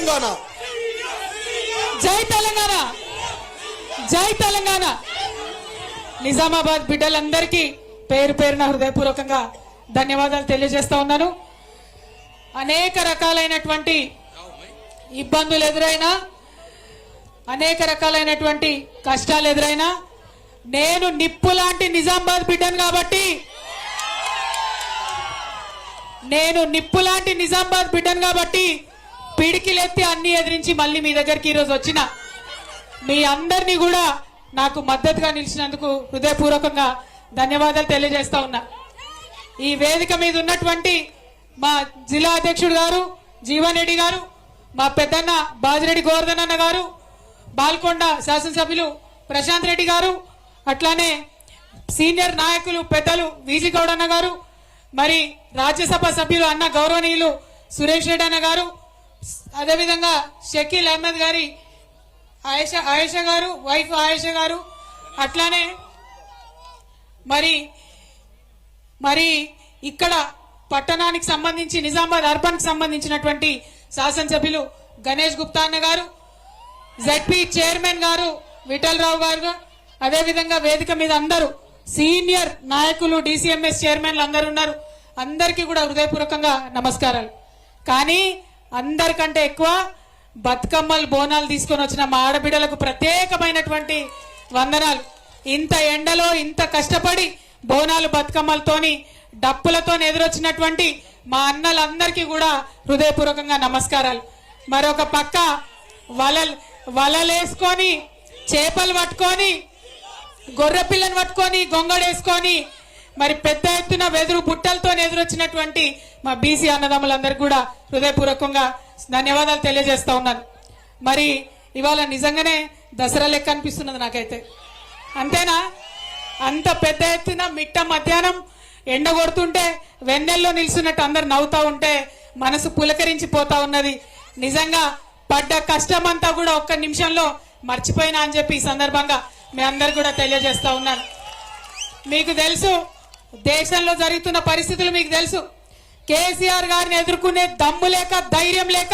తెలంగాణ, జై తెలంగాణ, జై తెలంగాణ. నిజామాబాద్ బిడ్డలందరికీ పేరు పేరున హృదయపూర్వకంగా ధన్యవాదాలు తెలియజేస్తా ఉన్నాను. అనేక రకాలైనటువంటి ఇబ్బందులు ఎదురైనా, అనేక రకాలైనటువంటి కష్టాలు ఎదురైనా నేను నిప్పు లాంటి నిజామాబాద్ బిడ్డను కాబట్టి, నేను నిప్పు లాంటి నిజామాబాద్ బిడ్డను కాబట్టి పిడికిలెత్తి అన్ని ఎదిరించి మళ్ళీ మీ దగ్గరికి ఈరోజు వచ్చిన మీ అందరినీ కూడా నాకు మద్దతుగా నిలిచినందుకు హృదయపూర్వకంగా ధన్యవాదాలు తెలియజేస్తా ఉన్నా. ఈ వేదిక మీద ఉన్నటువంటి మా జిల్లా అధ్యక్షుడు గారు జీవన్ రెడ్డి గారు, మా పెద్దన్న బాజిరెడ్డి గోవర్ధన్ అన్న గారు, బాల్కొండ శాసనసభ్యులు ప్రశాంత్ రెడ్డి గారు, అట్లానే సీనియర్ నాయకులు పెద్దలు వీజీ గౌడ్ అన్న గారు, మరి రాజ్యసభ సభ్యులు అన్న గౌరవనీయులు సురేష్ రెడ్డి అన్న గారు, అదేవిధంగా షకీల్ అహ్మద్ గారి ఆయేషా గారు, వైఫ్ ఆయేషా గారు, అట్లానే మరి ఇక్కడ పట్టణానికి సంబంధించి నిజామాబాద్ అర్బన్ కి సంబంధించినటువంటి శాసనసభ్యులు గణేష్ గుప్తా అన్న గారు, జెడ్పీ చైర్మన్ గారు విఠల్ రావు గారు, అదేవిధంగా వేదిక మీద అందరూ సీనియర్ నాయకులు డిసిఎంఎస్ చైర్మన్లు అందరూ ఉన్నారు. అందరికీ కూడా హృదయపూర్వకంగా నమస్కారాలు. కానీ అందరికంటే ఎక్కువ బతుకమ్మలు బోనాలు తీసుకొని వచ్చిన మా ఆడబిడ్డలకు ప్రత్యేకమైనటువంటి వందనాలు. ఇంత ఎండలో ఇంత కష్టపడి బోనాలు బతుకమ్మలతోని డప్పులతో ఎదురొచ్చినటువంటి మా అన్నలందరికీ కూడా హృదయపూర్వకంగా నమస్కారాలు. మరొక పక్క వలలేసుకొని చేపలు పట్టుకొని గొర్రె పిల్లని పట్టుకొని గొంగడేసుకొని మరి పెద్ద ఎత్తున వెదురు బుట్టలతో ఎదురొచ్చినటువంటి మా బీసీ అన్నదమ్ములందరికీ కూడా హృదయపూర్వకంగా ధన్యవాదాలు తెలియజేస్తా ఉన్నాను. మరి ఇవాళ నిజంగానే దసరా లెక్క అనిపిస్తున్నది నాకైతే. అంతేనా? అంత పెద్ద ఎత్తున మిట్ట మధ్యాహ్నం ఎండ కొడుతుంటే వెన్నెల్లో నిల్చున్నట్టు అందరు నవ్వుతా ఉంటే మనసు పులకరించిపోతా ఉన్నది. నిజంగా పడ్డ కష్టమంతా కూడా ఒక్క నిమిషంలో మర్చిపోయినా అని చెప్పి ఈ సందర్భంగా మీ అందరు కూడా తెలియజేస్తా ఉన్నాను. మీకు తెలుసు దేశంలో జరుగుతున్న పరిస్థితులు మీకు తెలుసు. కేసీఆర్ గారిని ఎదుర్కొనే దమ్ము లేక ధైర్యం లేక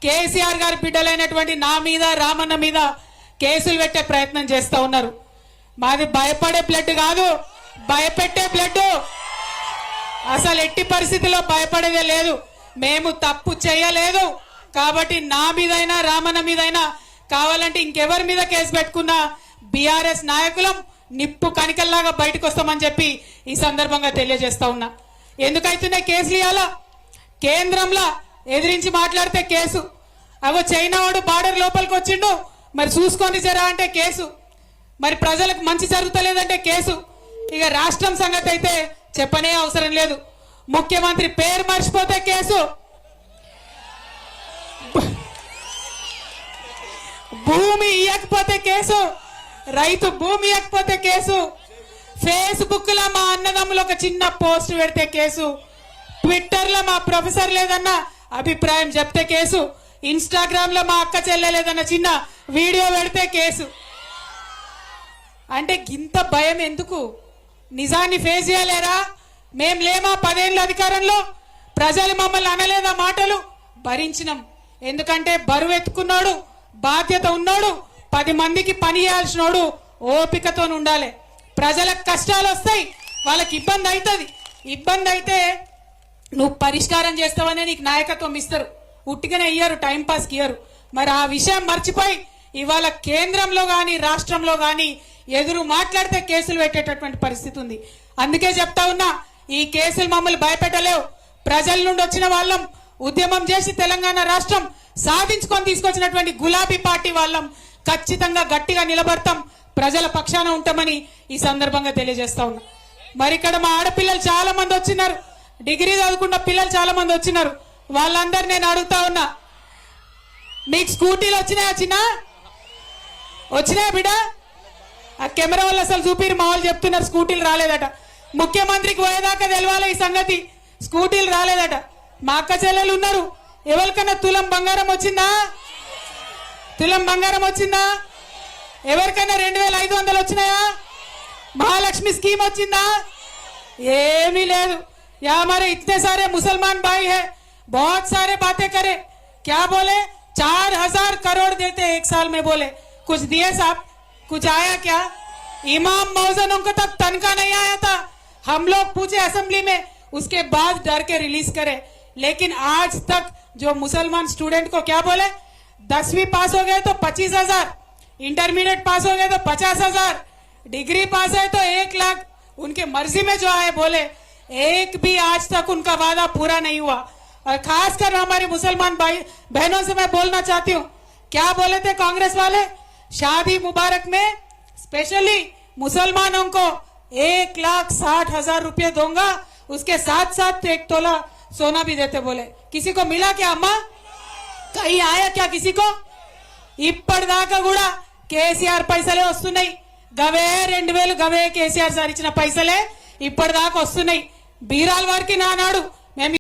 కేసీఆర్ గారి బిడ్డలైనటువంటి నా మీద రామన్న మీద కేసులు పెట్టే ప్రయత్నం చేస్తా ఉన్నారు. మాది భయపడే బ్లడ్ కాదు, భయపెట్టే బ్లడ్. అసలు ఎట్టి పరిస్థితుల్లో భయపడేదే లేదు. మేము తప్పు చేయలేదు కాబట్టి నా మీదైనా రామన్న మీదైనా కావాలంటే ఇంకెవరి మీద కేసు పెట్టుకున్నా బీఆర్ఎస్ నాయకులం నిప్పు కనికల్లాగా బయటకు వస్తామని చెప్పి ఈ సందర్భంగా తెలియజేస్తా ఉన్నా. ఎందుకైతున్నాయి కేసులు? ఇవాళ కేంద్రంలో ఎదిరించి మాట్లాడితే కేసు, అవో చైనా వాడు బార్డర్ లోపలికి వచ్చిండు మరి చూసుకొని జరా అంటే కేసు, మరి ప్రజలకు మంచి జరుగుతలేదంటే కేసు. ఇక రాష్ట్రం సంగతి అయితే చెప్పనే అవసరం లేదు. ముఖ్యమంత్రి పేరు మర్చిపోతే కేసు, భూమి ఇవ్వకపోతే కేసు, రైతు భూమి ఇవ్వకపోతే కేసు, ఫేస్బుక్ లో మా అన్నదమ్ములు ఒక చిన్న పోస్ట్ పెడితే కేసు, ట్విట్టర్ లో మా ప్రొఫెసర్ లేదన్న అభిప్రాయం చెప్తే కేసు, ఇన్స్టాగ్రామ్ లో మా అక్క చెల్లెలేదన్న చిన్న వీడియో పెడితే కేసు. అంటే గింత భయం ఎందుకు? నిజాన్ని ఫేస్ చేయలేరా? మేం లేమా 10 ఏళ్ళ అధికారంలో? ప్రజలు మమ్మల్ని అనలేదా మాటలు? భరించినాం. ఎందుకంటే బరువు ఎత్తుకున్నాడు, బాధ్యత ఉన్నాడు, 10 మందికి పని చేయాల్సినోడు ఓపికతో ఉండాలి. ప్రజలకు కష్టాలు వస్తాయి, వాళ్ళకి ఇబ్బంది అవుతుంది. ఇబ్బంది అయితే నువ్వు పరిష్కారం చేస్తావనే నీకు నాయకత్వం ఇస్తారు, ఉట్టిగానే ఇయ్యరు, టైంపాస్కి ఇయ్యరు. మరి ఆ విషయం మర్చిపోయి ఇవాళ కేంద్రంలో కానీ రాష్ట్రంలో కానీ ఎదురు మాట్లాడితే కేసులు పెట్టేటటువంటి పరిస్థితి ఉంది. అందుకే చెప్తా ఉన్నా, ఈ కేసులు మమ్మల్ని భయపెట్టలేవు. ప్రజల నుండి వచ్చిన వాళ్ళం, ఉద్యమం చేసి తెలంగాణ రాష్ట్రం సాధించుకొని తీసుకొచ్చినటువంటి గులాబీ పార్టీ వాళ్ళం. ఖచ్చితంగా గట్టిగా నిలబడతాం, ప్రజల పక్షాన ఉంటామని ఈ సందర్భంగా తెలియజేస్తా ఉన్నా. మరి ఇక్కడ మా ఆడపిల్లలు చాలా మంది వచ్చినారు, డిగ్రీ చదువుకున్న పిల్లలు చాలా మంది వచ్చినారు. వాళ్ళందరూ నేను అడుగుతా ఉన్నా, మీకు స్కూటీలు వచ్చినాయా? వచ్చినాయా బిడ్డ? ఆ కెమెరా వాళ్ళు అసలు చూపిరు, మా వాళ్ళు చెప్తున్నారు స్కూటీలు రాలేదట. ముఖ్యమంత్రికి పోయేదాకా తెలవాలి ఈ సంగతి, స్కూటీలు రాలేదట. మా అక్క చెల్లెలు ఉన్నారు, ఎవరికన్నా తులం బంగారం వచ్చిందా? తులం బంగారం వచ్చిందా? ఎవరికైనా 2500 వచ్చినాయా? महालक्ष्मी स्कीम వచ్చిందా? ఏమీ లేదు. या हमारे इतने सारे मुसलमान भाई है, बहुत सारे बातें करे, क्या बोले 4,000 करोड़ देते हैं 1 साल में, बोले कुछ दिए साहब? कुछ आया क्या? इमाम मौजनों को तक तनख्वाह नहीं आया था, हम लोग पूछे असेंबली में, उसके बाद डर के रिलीज करे। लेकिन आज तक जो मुसलमान स्टूडेंट को क्या बोले, 10वीं पास हो गए तो 25,000, इंटरमीडिएट पास हो गए तो 50,000, डिग्री पास है तो 1 लाख, उनके मर्जी में जो आए बोले, एक भी आज तक उनका वादा पूरा नहीं हुआ। और खासकर हमारे मुसलमान भाई बहनों से मैं बोलना चाहती हूँ, क्या बोले थे कांग्रेस वाले, शादी मुबारक में स्पेशली मुसलमानों को 1,60,000 रुपये दूंगा, उसके साथ साथ 1 तोला सोना भी देते बोले। किसी को मिला क्या अम्मा? कहीं आया क्या किसी को? ఇప్పటిదాకా కూడా కేసీఆర్ పైసలే వస్తున్నాయి, గవే 2,000 గవే కేసీఆర్ సార్ ఇచ్చిన పైసలే ఇప్పటిదాకా వస్తున్నాయి. బీరాల్ వారికి నానాడు